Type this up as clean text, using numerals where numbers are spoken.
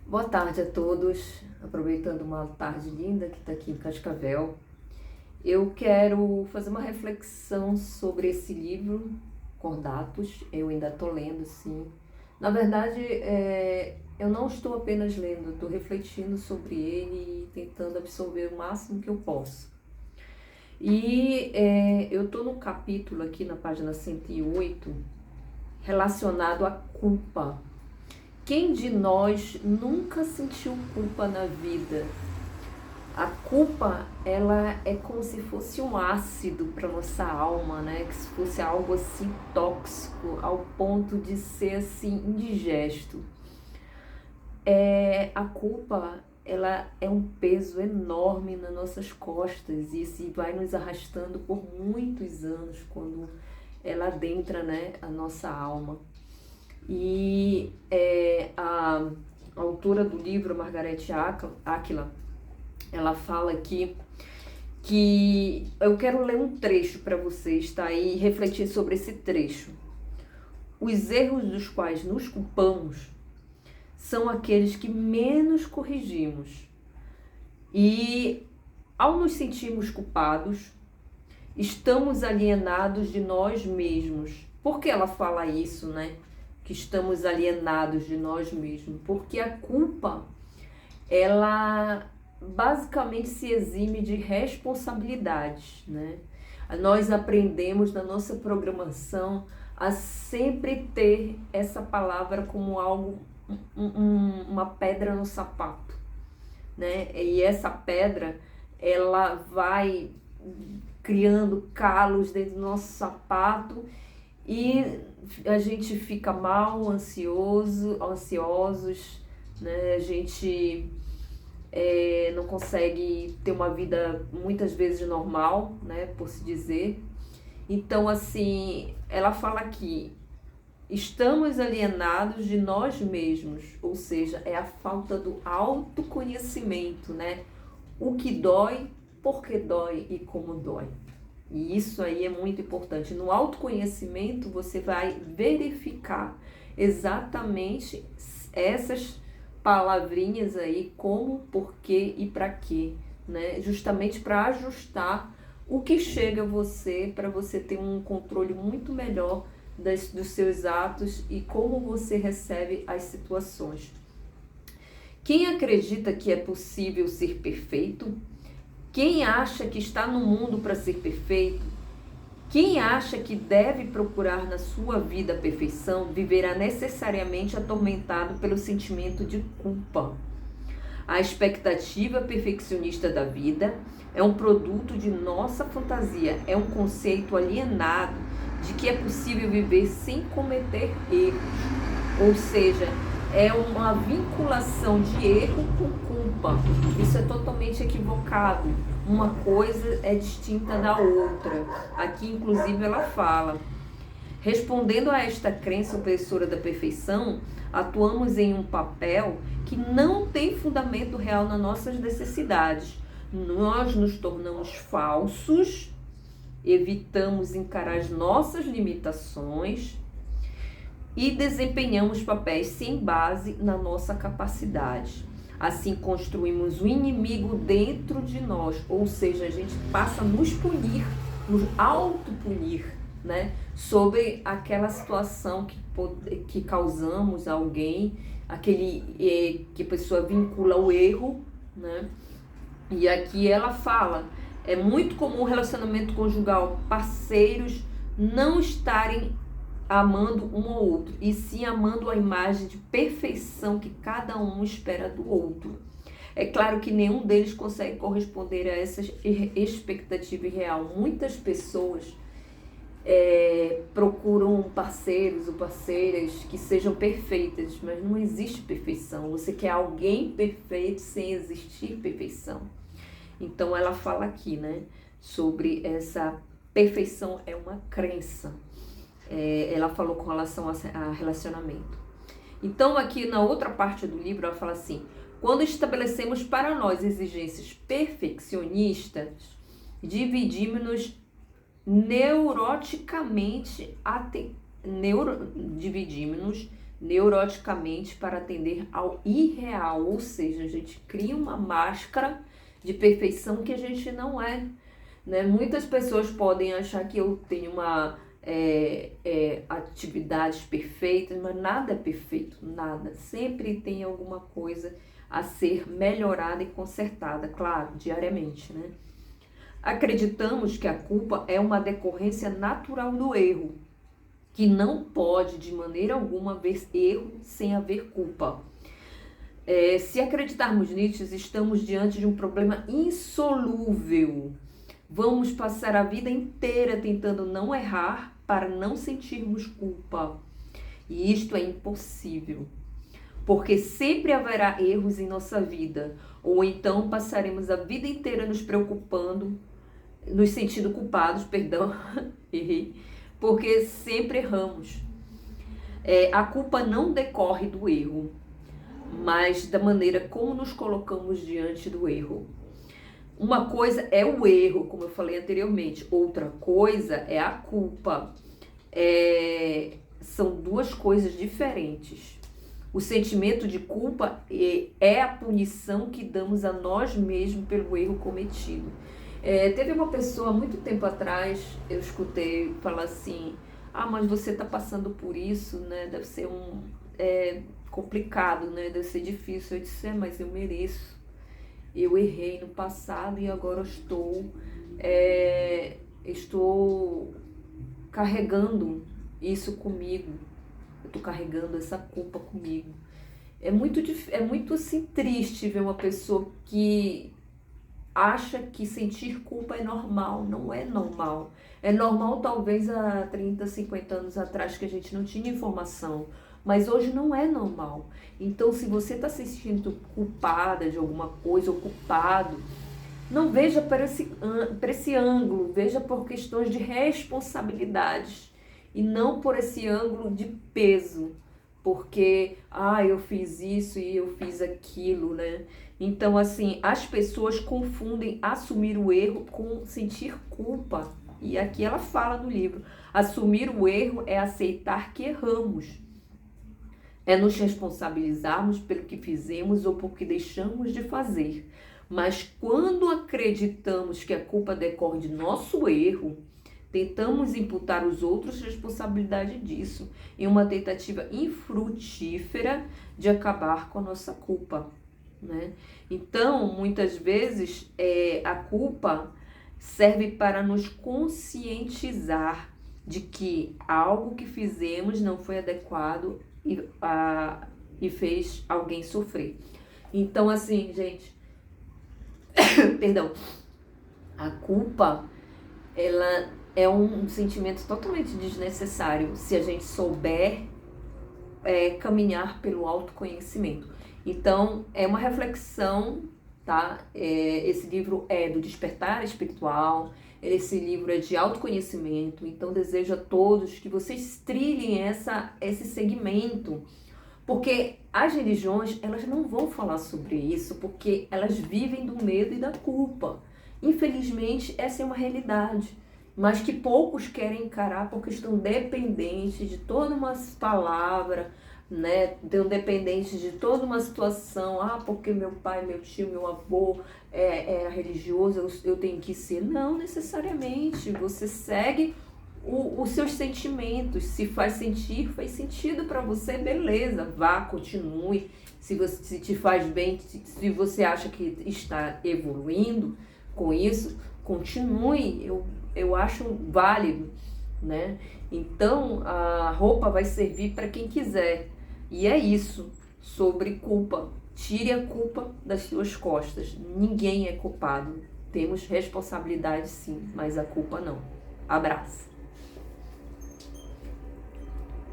Boa tarde a todos, aproveitando uma tarde linda que está aqui em Cascavel. Eu quero fazer uma reflexão sobre esse livro, Cordatos. Eu ainda estou lendo, sim. Na verdade, eu não estou apenas lendo, estou refletindo sobre ele e tentando absorver o máximo que eu posso. E eu estou no capítulo aqui na página 108, relacionado à culpa. Quem de nós nunca sentiu culpa na vida? A culpa, ela é como se fosse um ácido para nossa alma, né? Que se fosse algo assim tóxico, ao ponto de ser assim indigesto. A culpa, ela é um peso enorme nas nossas costas e isso vai nos arrastando por muitos anos quando ela adentra, né, a nossa alma. E a autora do livro, Margaret Atwood, ela fala aqui que eu quero ler um trecho para vocês, tá? E refletir sobre esse trecho. Os erros dos quais nos culpamos são aqueles que menos corrigimos. E ao nos sentirmos culpados, estamos alienados de nós mesmos. Por que ela fala isso, né? Que estamos alienados de nós mesmos? Porque a culpa, ela basicamente se exime de responsabilidades, né? Nós aprendemos na nossa programação a sempre ter essa palavra como algo, uma pedra no sapato, né? E essa pedra, ela vai criando calos dentro do nosso sapato e a gente fica mal, ansiosos, né? A gente não consegue ter uma vida muitas vezes normal, né, por se dizer. Então, assim, ela fala aqui, estamos alienados de nós mesmos, ou seja, é a falta do autoconhecimento, né? O que dói, por que dói e como dói. E isso aí é muito importante. No autoconhecimento, você vai verificar exatamente essas palavrinhas aí, como, porquê e para quê, né? Justamente para ajustar o que chega a você, para você ter um controle muito melhor dos seus atos e como você recebe as situações. Quem acredita que é possível ser perfeito? Quem acha que está no mundo para ser perfeito? Quem acha que deve procurar na sua vida a perfeição, viverá necessariamente atormentado pelo sentimento de culpa. A expectativa perfeccionista da vida é um produto de nossa fantasia, é um conceito alienado de que é possível viver sem cometer erros. Ou seja, é uma vinculação de erro com culpa. Isso é totalmente equivocado. Uma coisa é distinta da outra. Aqui, inclusive, ela fala: respondendo a esta crença opressora da perfeição, atuamos em um papel que não tem fundamento real nas nossas necessidades. Nós nos tornamos falsos, evitamos encarar as nossas limitações e desempenhamos papéis sem base na nossa capacidade. Assim construímos um inimigo dentro de nós, ou seja, a gente passa a nos punir, nos autopunir, né? Sobre aquela situação que causamos a alguém, que a pessoa vincula o erro, né? E aqui ela fala, é muito comum o relacionamento conjugal, parceiros não estarem amando um ao outro, e sim amando a imagem de perfeição que cada um espera do outro. É claro que nenhum deles consegue corresponder a essa expectativa irreal. Muitas pessoas procuram parceiros ou parceiras que sejam perfeitas, mas não existe perfeição. Você quer alguém perfeito sem existir perfeição. Então ela fala aqui, né, sobre essa perfeição é uma crença. Ela falou com relação a relacionamento. Então aqui na outra parte do livro ela fala assim: quando estabelecemos para nós exigências perfeccionistas, dividimos-nos neuroticamente neuroticamente para atender ao irreal, ou seja, a gente cria uma máscara de perfeição que a gente não é, né? Muitas pessoas podem achar que eu tenho atividades perfeitas, mas nada é perfeito, nada. Sempre tem alguma coisa a ser melhorada e consertada, claro, diariamente, né? Acreditamos que a culpa é uma decorrência natural do erro, que não pode de maneira alguma haver erro sem haver culpa. Se acreditarmos nisso, estamos diante de um problema insolúvel. Vamos passar a vida inteira tentando não errar para não sentirmos culpa. E isto é impossível, porque sempre haverá erros em nossa vida, ou então passaremos a vida inteira nos preocupando, nos sentindo culpados, perdão, errei, porque sempre erramos. A culpa não decorre do erro, mas da maneira como nos colocamos diante do erro. Uma coisa é o erro, como eu falei anteriormente, outra coisa é a culpa. São duas coisas diferentes. O sentimento de culpa é a punição que damos a nós mesmos pelo erro cometido. Teve uma pessoa, muito tempo atrás, eu escutei falar assim, mas você está passando por isso, né? Deve ser complicado, né? Deve ser difícil. Eu disse, mas eu mereço. Eu errei no passado e agora estou carregando isso comigo. Eu estou carregando essa culpa comigo. É muito assim, triste ver uma pessoa que acha que sentir culpa é normal. Não é normal. É normal talvez há 30, 50 anos atrás que a gente não tinha informação. Mas hoje não é normal. Então, se você está se sentindo culpada de alguma coisa ou culpado, não veja para esse ângulo, veja por questões de responsabilidades e não por esse ângulo de peso, porque eu fiz isso e eu fiz aquilo, né? Então, assim, as pessoas confundem assumir o erro com sentir culpa. E aqui ela fala no livro, assumir o erro é aceitar que erramos. É nos responsabilizarmos pelo que fizemos ou por que deixamos de fazer. Mas quando acreditamos que a culpa decorre de nosso erro, tentamos imputar aos outros responsabilidade disso, em uma tentativa infrutífera de acabar com a nossa culpa, né? Então, muitas vezes, a culpa serve para nos conscientizar de que algo que fizemos não foi adequado e fez alguém sofrer. Então, assim, gente, perdão, a culpa, ela é um sentimento totalmente desnecessário se a gente souber caminhar pelo autoconhecimento. Então, é uma reflexão, tá? Esse livro é do despertar espiritual, esse livro é de autoconhecimento, então desejo a todos que vocês trilhem esse segmento, porque as religiões, elas não vão falar sobre isso, porque elas vivem do medo e da culpa. Infelizmente, essa é uma realidade, mas que poucos querem encarar porque estão dependentes de toda uma palavra, né? Estão dependentes de toda uma situação, porque meu pai, meu tio, meu avô é religioso, eu tenho que ser. Não necessariamente, você segue os seus sentimentos, se faz sentido para você, beleza, vá, continue, se te faz bem, se você acha que está evoluindo com isso, continue, eu acho válido, né? Então, a roupa vai servir para quem quiser, e é isso, sobre culpa. Tire a culpa das suas costas, ninguém é culpado, temos responsabilidade sim, mas a culpa não. Abraço.